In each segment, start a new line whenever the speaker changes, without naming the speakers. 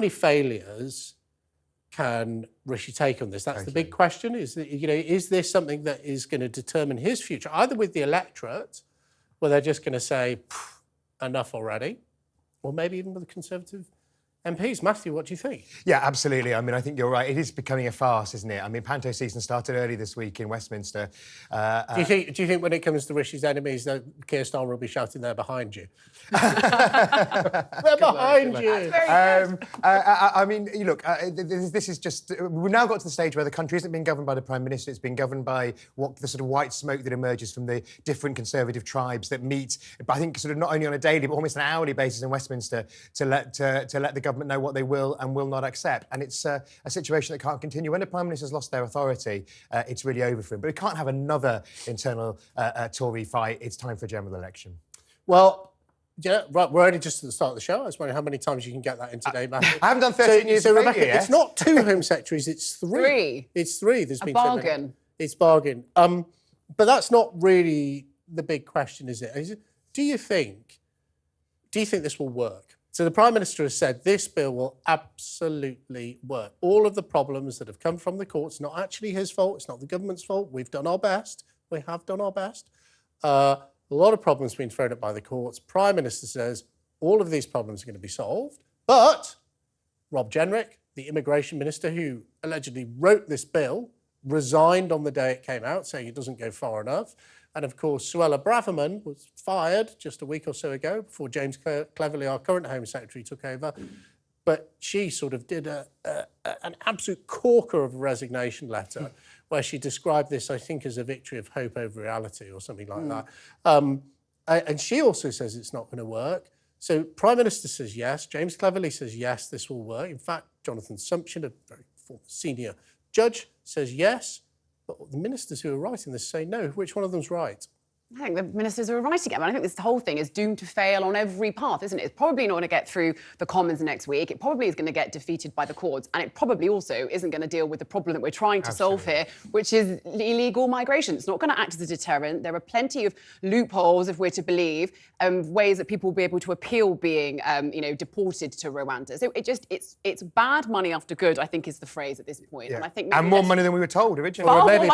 many failures can Rishi take on this? That's the big question. Is that, is this something that is going to determine his future, either with the electorate, where they're just going to say, enough already, or maybe even with the Conservative MPs? Matthew, what do you think?
Yeah, absolutely. I mean, I think you're right. It is becoming a farce, isn't it? I mean, Panto season started early this week in Westminster.
Do you think when it comes to Rishi's enemies that Keir Starmer will be shouting, they're behind you? They're behind you.
I mean, look, this is just... We've now got to the stage where the country isn't being governed by the Prime Minister, it's being governed by the sort of white smoke that emerges from the different Conservative tribes that meet, I think, sort of not only on a daily, but almost an hourly basis in Westminster to let the government know what they will and will not accept. And it's a situation that can't continue. When the Prime Minister's lost their authority, it's really over for him. But we can't have another internal Tory fight. It's time for a general election.
Well, yeah, right, we're only just at the start of the show. I was wondering how many times you can get that in today, Matthew.
I haven't done 13 years of
Rebecca,
yet.
it's not 2 Home Secretaries, it's 3. It's 3. There's been
bargain.
It's bargain. But that's not really the big question, is it? Do you think this will work? So the Prime Minister has said this bill will absolutely work. All of the problems that have come from the courts, not actually his fault, it's not the government's fault. We've done our best. We have done our best. A lot of problems have been thrown up by the courts. Prime Minister says all of these problems are going to be solved. But Rob Jenrick, the Immigration Minister who allegedly wrote this bill, resigned on the day it came out, saying it doesn't go far enough. And of course, Suella Braverman was fired just a week or so ago before James Cleverly, our current Home Secretary, took over. But she sort of did an absolute corker of a resignation letter where she described this, I think, as a victory of hope over reality or something like that. And she also says it's not going to work. So Prime Minister says yes. James Cleverly says yes, this will work. In fact, Jonathan Sumption, a very senior judge, says yes. But the ministers who are writing this say no. Which one of them's right?
I think the ministers are writing it, but I think this whole thing is doomed to fail on every path, isn't it? It's probably not going to get through the Commons next week. It probably is going to get defeated by the courts, and it probably also isn't going to deal with the problem that we're trying to solve here, which is illegal migration. It's not going to act as a deterrent. There are plenty of loopholes, if we're to believe, ways that people will be able to appeal being, deported to Rwanda. So it's bad money after good, I think, is the phrase at this point.
Yeah.
And I think
more money than we were told originally.
Well, maybe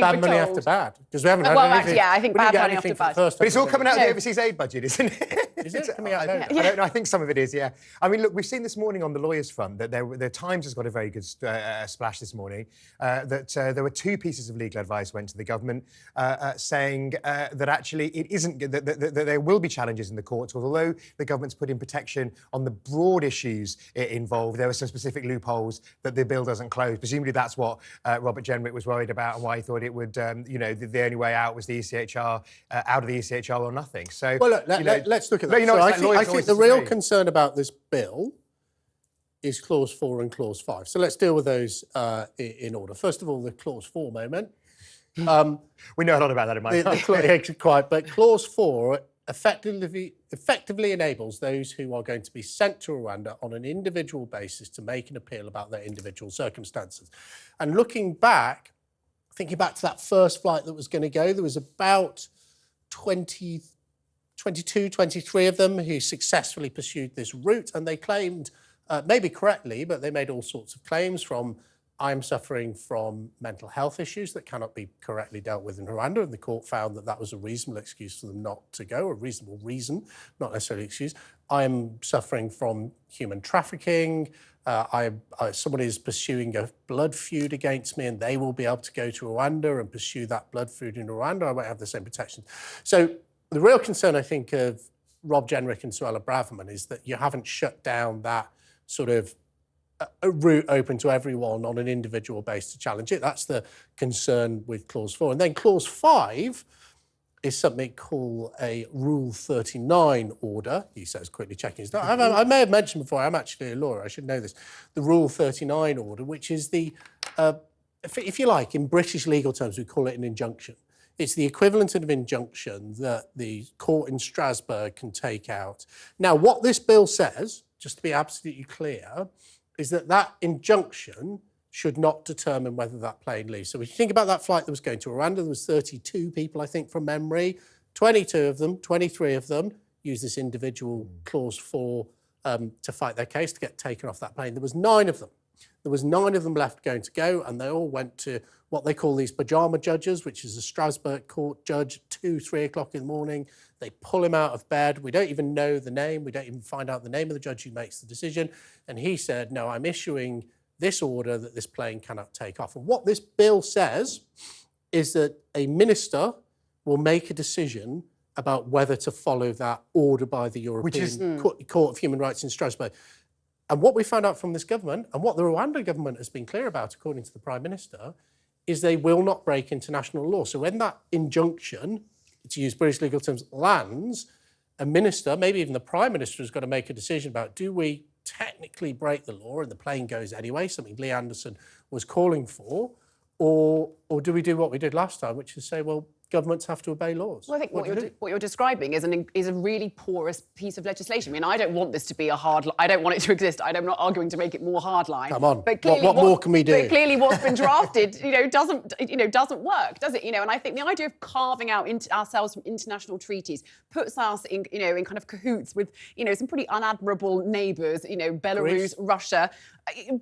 bad money after bad, because we haven't had anything.
Yeah, I think bad money after bad.
But it's all coming out of the overseas aid budget, isn't it?
Is it coming out?
I don't know. I think some of it is, yeah. I mean, look, we've seen this morning on the lawyers' front that the Times has got a very good splash this morning, that there were 2 pieces of legal advice went to the government saying that actually it isn't, that there will be challenges in the courts, although the government's put in protection on the broad issues involved. There were some specific loopholes that the bill doesn't close. Presumably that's what Robert Jenrick was worried about and why he thought it would, the only way out was the ECHR, out of the ECHR or nothing. So,
well, look, let's look at that. So I think the real concern about this bill is Clause 4 and Clause 5. So let's deal with those in order. First of all, the Clause 4 moment.
We know a lot about that in my
family. Quite, but Clause 4 effectively enables those who are going to be sent to Rwanda on an individual basis to make an appeal about their individual circumstances. And looking back, thinking back to that first flight that was going to go, there was about 22, 23 of them who successfully pursued this route, and they claimed, maybe correctly, but they made all sorts of claims from, I'm suffering from mental health issues that cannot be correctly dealt with in Rwanda, and the court found that that was a reasonable excuse for them not to go, a reasonable reason, not necessarily excuse. I'm suffering from human trafficking. Somebody is pursuing a blood feud against me, and they will be able to go to Rwanda and pursue that blood feud in Rwanda. I won't have the same protection. So the real concern, I think, of Rob Jenrick and Suella Braverman is that you haven't shut down that sort of a route open to everyone on an individual basis to challenge it. That's the concern with Clause 4. And then Clause 5 is something called a Rule 39 order. He says, quickly checking his notes. I may have mentioned before, I'm actually a lawyer, I should know this. The Rule 39 order, which is the, if you like, in British legal terms, we call it an injunction. It's the equivalent of an injunction that the court in Strasbourg can take out. Now, what this bill says, just to be absolutely clear, is that that injunction should not determine whether that plane leaves. So if you think about that flight that was going to Rwanda, there was 32 people, I think, from memory. 22 of them, 23 of them, use this individual Clause 4 to fight their case, to get taken off that plane. There was 9 of them. There was 9 of them left going to go, and they all went to what they call these pyjama judges, which is a Strasbourg court judge, 2, 3 o'clock in the morning. They pull him out of bed. We don't even know the name. We don't even find out the name of the judge who makes the decision. And he said, no, I'm issuing this order that this plane cannot take off. And what this bill says is that a minister will make a decision about whether to follow that order by the European Court of Human Rights in Strasbourg. And what we found out from this government, and what the Rwanda government has been clear about, according to the Prime Minister, is they will not break international law. So when that injunction, to use British legal terms, lands, a minister, maybe even the Prime Minister, has got to make a decision about, do we technically break the law and the plane goes anyway, something Lee Anderson was calling for, or do we do what we did last time, which is say, well, governments have to obey laws?
Well, I think what you're describing is a really porous piece of legislation. I mean, I don't want this to be a hard line. I don't want it to exist. I'm not arguing to make it more hardline.
Come on,
but clearly,
what more can we do?
But clearly what's been drafted, doesn't work, does it? And I think the idea of carving out ourselves from international treaties puts us in kind of cahoots with, some pretty unadmirable neighbours, Belarus,
Greece.
Russia.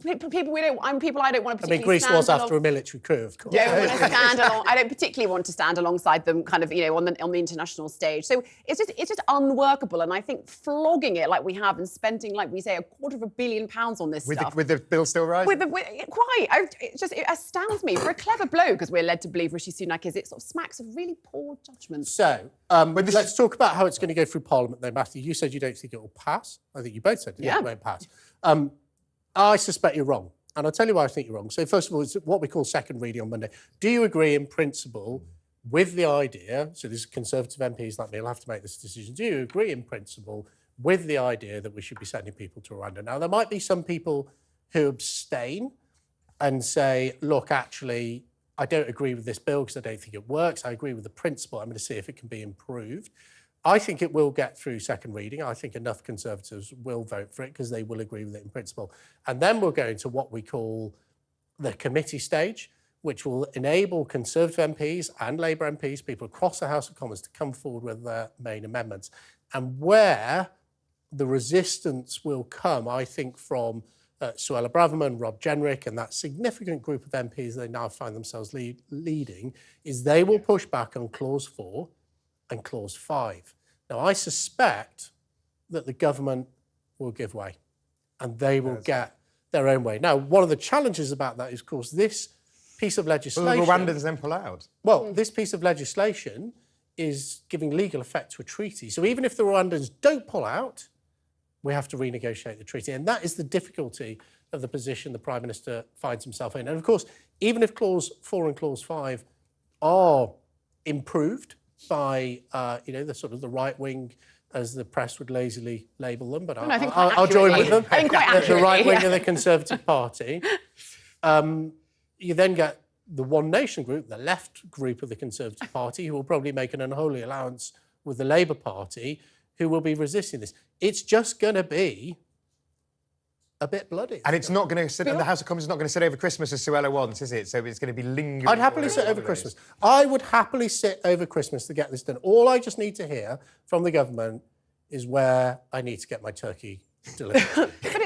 People I don't want to particularly
I mean, Greece was after a military coup, of course.
I don't particularly want to stand alongside them kind of, on the international stage. So it's just unworkable. And I think flogging it like we have and spending, like we say, £250 million on this stuff.
With the bill still rising?
It astounds me. For a clever bloke, as we're led to believe Rishi Sunak is, it sort of smacks of really poor judgment.
So let's talk about how it's going to go through Parliament, though, Matthew. You said you don't think it will pass. I think you both said it won't pass. I suspect you're wrong. And I'll tell you why I think you're wrong. So first of all, it's what we call second reading on Monday. Do you agree in principle with the idea, so these Conservative MPs like me will have to make this decision, do you agree in principle with the idea that we should be sending people to Rwanda? Now, there might be some people who abstain and say, look, actually, I don't agree with this bill because I don't think it works. I agree with the principle. I'm going to see if it can be improved. I think it will get through second reading. I think enough Conservatives will vote for it because they will agree with it in principle. And then we'll go into what we call the committee stage, which will enable Conservative MPs and Labour MPs, people across the House of Commons, to come forward with their main amendments. And where the resistance will come, I think, from Suella Braverman, Rob Jenrick, and that significant group of MPs they now find themselves leading, is they will push back on Clause 4 and Clause 5. Now, I suspect that the government will give way and they will get their own way. Now, one of the challenges about that is, of course, this piece of legislation...
Will Rwandans then pull out?
Well, this piece of legislation is giving legal effect to a treaty. So even if the Rwandans don't pull out, we have to renegotiate the treaty. And that is the difficulty of the position the Prime Minister finds himself in. And of course, even if Clause 4 and Clause 5 are improved by, the sort of the right wing, as the press would lazily label them, but I'll join with them.
I think quite
the right wing of the Conservative Party. You then get the One Nation group, the left group of the Conservative Party, who will probably make an unholy alliance with the Labour Party, who will be resisting this. It's just going to be a bit bloody.
And it's not going to sit, the House of Commons is not going to sit over Christmas as Suella wants, is it? So it's going to be lingering.
I'd happily sit over Christmas. I would happily sit over Christmas to get this done. All I just need to hear from the government is where I need to get my turkey delivered.
But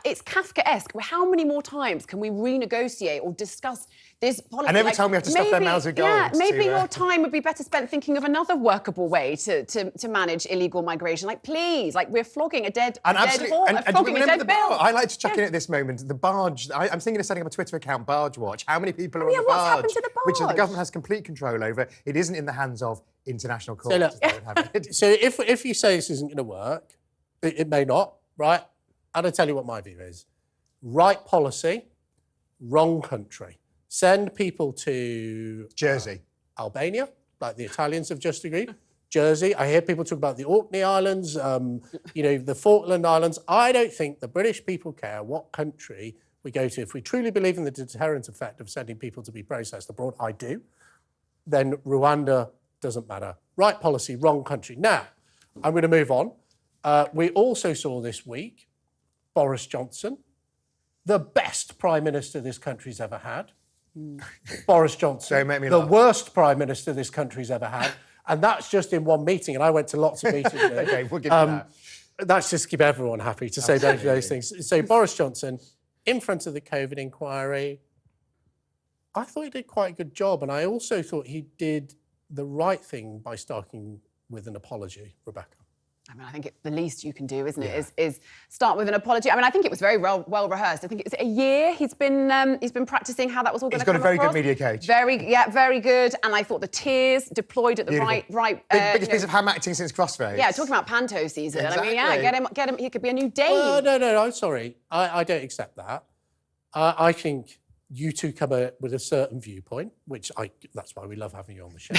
it's Kafkaesque. How many more times can we renegotiate or discuss this policy?
And every time we have to stuff their mouths with gold.
Yeah, maybe your time would be better spent thinking of another workable way to manage illegal migration. Like, please, we're flogging a dead horse. Flogging a dead bill.
I like to chuck in at this moment, the barge. I'm thinking of setting up a Twitter account, Barge Watch. How many people are on the barge?
What's happened to the barge?
Which the government has complete control over. It isn't in the hands of international courts.
So if you say this isn't going to work, it may not, right? And I'll tell you what my view is. Right policy, wrong country. Send people to...
Jersey.
Albania, like the Italians have just agreed. Jersey. I hear people talk about the Orkney Islands, the Falkland Islands. I don't think the British people care what country we go to. If we truly believe in the deterrent effect of sending people to be processed abroad, I do, then Rwanda doesn't matter. Right policy, wrong country. Now, I'm going to move on. We also saw this week Boris Johnson, the best Prime Minister this country's ever had. Boris Johnson, the worst Prime Minister this country's ever had. And that's just in one meeting. And I went to lots of meetings.
OK, we'll give you that.
That's just to keep everyone happy to say both of those things. So Boris Johnson, in front of the COVID inquiry, I thought he did quite a good job. And I also thought he did the right thing by starting with an apology, Rebecca.
I mean, I think it's the least you can do, isn't it? Is start with an apology. I mean, I think it was very well rehearsed. I think it's a year he's been practicing how that was all going to come across.
He's got a very good media coach.
Very good. And I thought the tears deployed at the right.
Biggest piece of ham acting since Crossroads.
Yeah, talking about Panto season.
Exactly.
I mean, get him. He could be a new Dane.
No. I'm sorry. I don't accept that. I think you two come with a certain viewpoint, that's why we love having you on the show.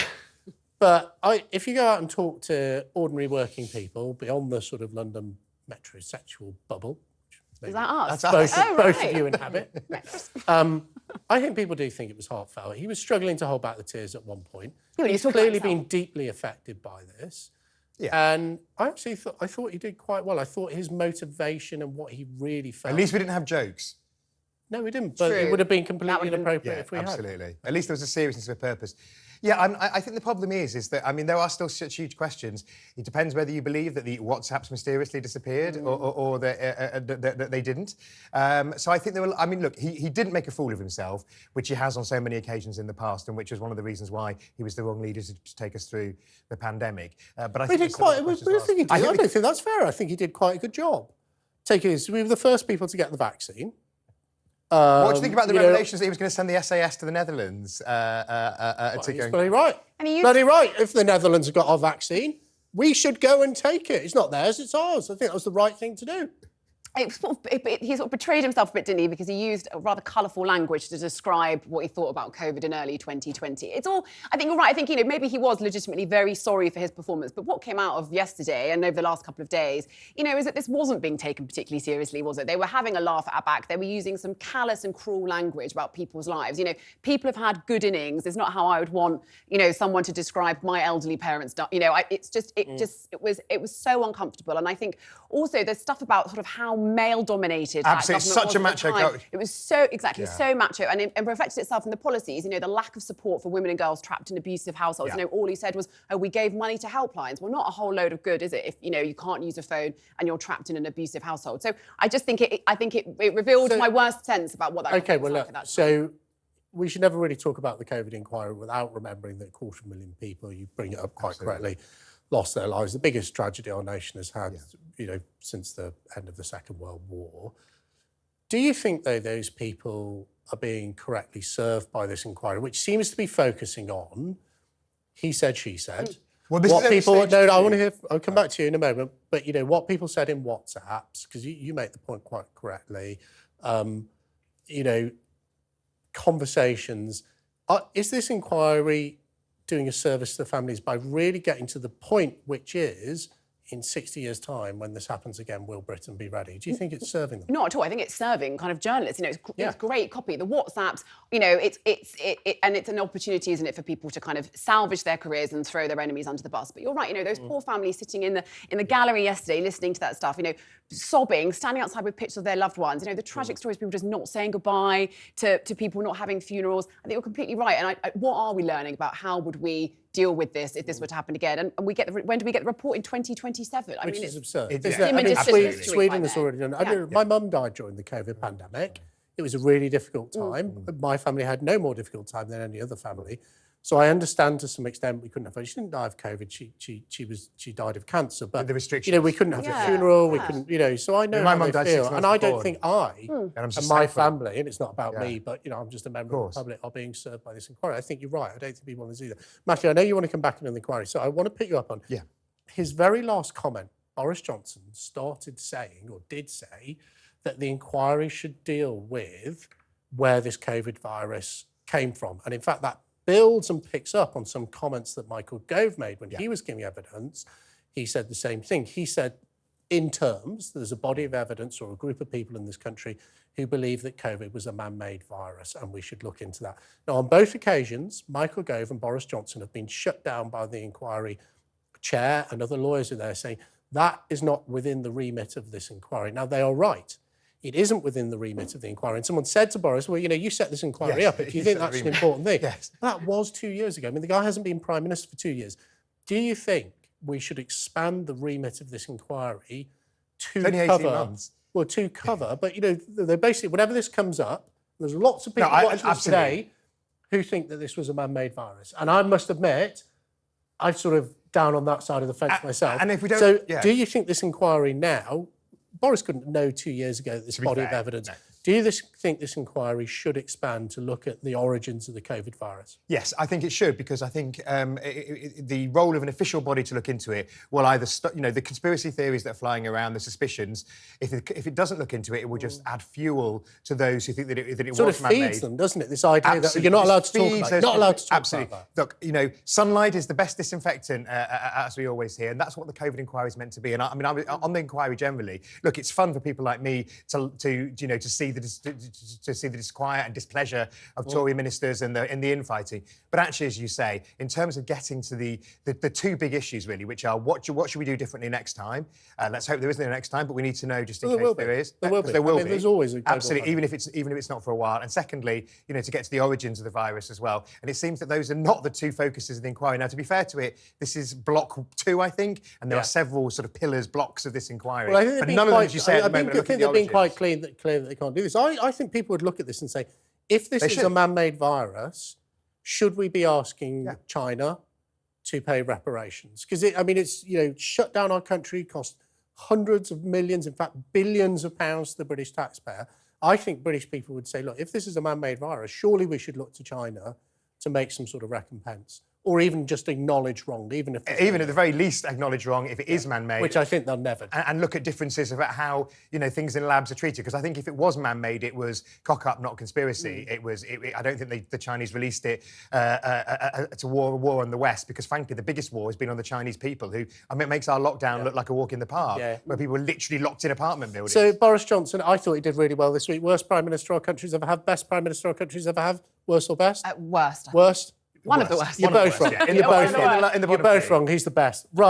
But if you go out and talk to ordinary working people beyond the sort of London metrosexual bubble,
is that us?
Both of you inhabit. I think people do think it was heartfelt. He was struggling to hold back the tears at one point.
Yeah,
he's clearly been deeply affected by this. Yeah. And I thought he did quite well. I thought his motivation and what he really felt.
At least we didn't have jokes.
No, we didn't. But it would have been completely inappropriate if we had.
Absolutely. At least there was a seriousness of a purpose. Yeah, I think the problem is that, I mean, there are still such huge questions. It depends whether you believe that the WhatsApps mysteriously disappeared or that they didn't. So I think I mean, look, he didn't make a fool of himself, which he has on so many occasions in the past, and which was one of the reasons why he was the wrong leader to take us through the pandemic. But I think he did quite.
I don't think that's fair. I think he did quite a good job. We were the first people to get the vaccine.
What do you think about the revelations that he was going to send the SAS to the Netherlands to go?
He's bloody right. Bloody right. If the Netherlands have got our vaccine, we should go and take it. It's not theirs, it's ours. I think that was the right thing to do.
He sort of betrayed himself a bit, didn't he? Because he used a rather colourful language to describe what he thought about COVID in early 2020. It's all, I think you're right. I think, maybe he was legitimately very sorry for his performance. But what came out of yesterday and over the last couple of days, is that this wasn't being taken particularly seriously, was it? They were having a laugh at our back. They were using some callous and cruel language about people's lives. People have had good innings. It's not how I would want, someone to describe my elderly parents. It was so uncomfortable. And I think also there's stuff about sort of how male-dominated.
Absolutely, such a macho coach.
It was so macho, and it reflected itself in the policies. The lack of support for women and girls trapped in abusive households. All he said was, "Oh, we gave money to helplines." Well, not a whole load of good, is it? If you can't use a phone and you're trapped in an abusive household. So I just think it revealed my worst sense about what that.
Okay, well, look. So we should never really talk about the COVID inquiry without remembering that 250,000 people. You bring it up quite correctly. Lost their lives. The biggest tragedy our nation has had, since the end of the Second World War. Do you think, though, those people are being correctly served by this inquiry, which seems to be focusing on he said, she said?
Well, this
what
is
people? No, I want to hear. I'll come back to you in a moment. But what people said in WhatsApps, because you make the point quite correctly. Conversations. Is this inquiry doing a service to the families by really getting to the point, which is, in 60 years' time, when this happens again, will Britain be ready? Do you think it's serving them?
Not at all. I think it's serving kind of journalists. It's great copy. The WhatsApps, it's an opportunity, isn't it, for people to kind of salvage their careers and throw their enemies under the bus. But you're right. Those poor families sitting in the gallery yesterday, listening to that stuff. Sobbing, standing outside with pictures of their loved ones. The tragic stories, people just not saying goodbye to people not having funerals. I think you're completely right. And what are we learning about how would we deal with this if this were to happen again? And when do we get the report? In 2027?
Which is absurd.
Sweden
has already done it. My mum died during the COVID pandemic. It was a really difficult time. My family had no more difficult time than any other family. So I understand to some extent we couldn't have. She didn't die of COVID. She died of cancer. But
the restrictions.
We couldn't have a funeral. We couldn't. So I know
my
how
mum
they
died
feel,
6 months
and I don't
before.
think and my family, and it's not about me, but I'm just a member of the public, are being served by this inquiry. I think you're right. I don't think people want to do that. Matthew, I know you want to come back into the inquiry, so I want to pick you up on his very last comment. Boris Johnson started saying, or did say, that the inquiry should deal with where this COVID virus came from, and in fact that builds and picks up on some comments that Michael Gove made when he was giving evidence. He said the same thing. He said, in terms, there's a body of evidence or a group of people in this country who believe that COVID was a man-made virus and we should look into that. Now, on both occasions, Michael Gove and Boris Johnson have been shut down by the inquiry chair and other lawyers are there saying that is not within the remit of this inquiry. Now, they are right. It isn't within the remit of the inquiry. And someone said to Boris, well, you set this inquiry up. If you think that's an important thing. That was 2 years ago. I mean, the guy hasn't been Prime Minister for 2 years. Do you think we should expand the remit of this inquiry
It's only 18 months.
Well, to cover, but they basically, whenever this comes up, there's lots of people watching this today who think that this was a man-made virus. And I must admit, I'm sort of down on that side of the fence myself.
And if we don't...
So do you think this inquiry now, Boris couldn't know 2 years ago this body of evidence. No. Do you think this inquiry should expand to look at the origins of the COVID virus?
Yes, I think it should, because I think the role of an official body to look into it will either, the conspiracy theories that are flying around, the suspicions, if it doesn't look into it, it will just add fuel to those who think that it was man-made.
Sort of feeds them, doesn't it? This idea that you're not allowed to talk about it. Not allowed to talk about that.
Look, sunlight is the best disinfectant, as we always hear, and that's what the COVID inquiry is meant to be. And I mean, on the inquiry generally, look, it's fun for people like me to see the disquiet and displeasure of Tory ministers and the infighting. But actually, as you say, in terms of getting to the two big issues, really, which are what should we do differently next time? Let's hope there isn't a next time, but we need to know just in case there is.
There will be. There's always a
absolutely, even if it's not for a while. And secondly, to get to the origins of the virus as well. And it seems that those are not the two focuses of the inquiry. Now, to be fair to it, this is block 2, I think, and there are several sort of blocks of this inquiry.
Well, I think
but none of them, as you say, at the moment,
I think they've been quite clear that they can't do this. I think people would look at this and say, if this is a man-made virus, should we be asking China to pay reparations? Because it's shut down our country, cost hundreds of millions, in fact billions of pounds to the British taxpayer. I think British people would say, look, if this is a man-made virus, surely we should look to China to make some sort of recompense. Or even just acknowledge wrong, even at
the very least acknowledge wrong if it is man-made.
Which I think they'll never do.
And look at differences about how, things in labs are treated. Because I think if it was man-made, it was cock-up, not conspiracy. I don't think the Chinese released it to war on the West, because frankly, the biggest war has been on the Chinese people, who, it makes our lockdown look like a walk in the park, where people were literally locked in apartment buildings.
So Boris Johnson, I thought he did really well this week. Worst Prime Minister our country's ever had, best Prime Minister our country's ever had, worst or best?
Worst.
Worst?
One of the worst.
You're both wrong. You're both wrong. He's the best. Right.